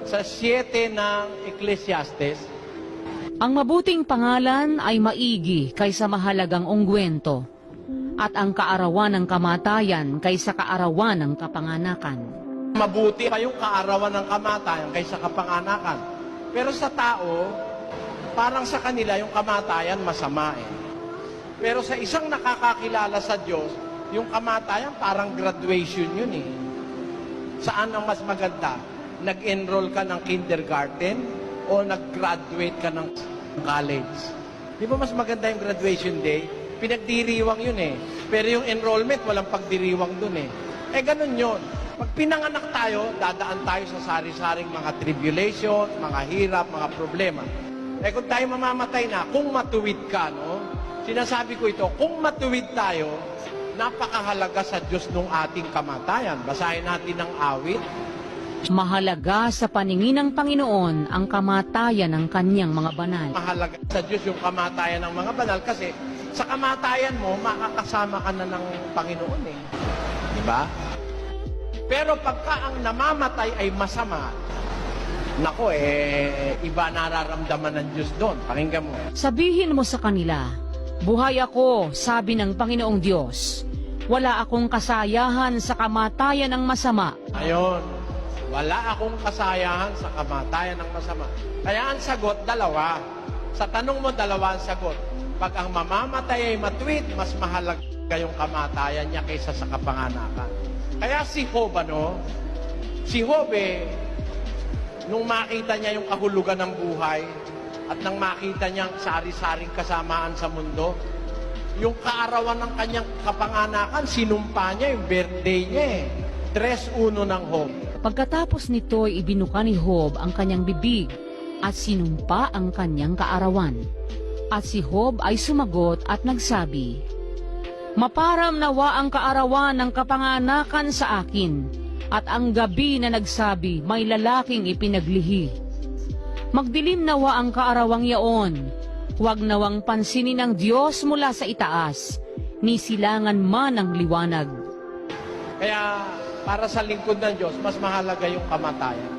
sa 7 ng Ecclesiastes. Ang mabuting pangalan ay maigi kaysa mahalagang ungwento, at ang kaarawan ng kamatayan kaysa kaarawan ng kapanganakan. Mabuti pa yung kaarawan ng kamatayan kaysa kapanganakan. Pero sa tao, parang sa kanila yung kamatayan masama eh. Pero sa isang nakakakilala sa Diyos, yung kamatayan parang graduation yun eh. Saan ang mas maganda? Nag-enroll ka ng kindergarten o nag-graduate ka ng college? Di ba mas maganda yung graduation day? Pinagdiriwang yun eh. Pero yung enrollment, walang pagdiriwang dun eh. Eh ganun yun. Pag pinanganak tayo, dadaan tayo sa sari-saring mga tribulations, mga hirap, mga problema. Eh kung tayo mamamatay na, kung matuwid ka, no? Sinasabi ko ito, kung matuwid tayo, napakahalaga sa Diyos nung ating kamatayan. Basahin natin ang awit. Mahalaga sa paningin ng Panginoon ang kamatayan ng kanyang mga banal. Mahalaga sa Diyos yung kamatayan ng mga banal kasi sa kamatayan mo, makakasama ka na ng Panginoon eh. Di ba? Pero pagka ang namamatay ay masama, nako iba nararamdaman ng Diyos doon. Pakinggan mo. Sabihin mo sa kanila, buhay ako, sabi ng Panginoong Diyos. Wala akong kasayahan sa kamatayan ng masama. Ayon, wala akong kasayahan sa kamatayan ng masama. Kaya ang sagot, dalawa. Sa tanong mo, dalawa ang sagot. Pag ang mamamatay ay matuwid, mas mahalaga yung kamatayan niya kaysa sa kapanganakan. Kaya si Job, si Job nung makita niya yung kahulugan ng buhay at nang makita niyang sari-saring kasamaan sa mundo, yung kaarawan ng kanyang kapanganakan, sinumpa niya yung birthday niya 3:1 ng Job. Pagkatapos nito'y ibinuka ni Job ang kanyang bibig at sinumpa ang kanyang kaarawan. At si Job ay sumagot at nagsabi, maparam nawa ang kaarawan ng kapanganakan sa akin, at ang gabi na nagsabi may lalaking ipinaglihi. Magdilim nawa ang kaarawang yaon, huwag nawang pansinin ng Diyos mula sa itaas, ni silangan man ang liwanag. Kaya para sa lingkod ng Diyos, mas mahalaga yung kamatayan.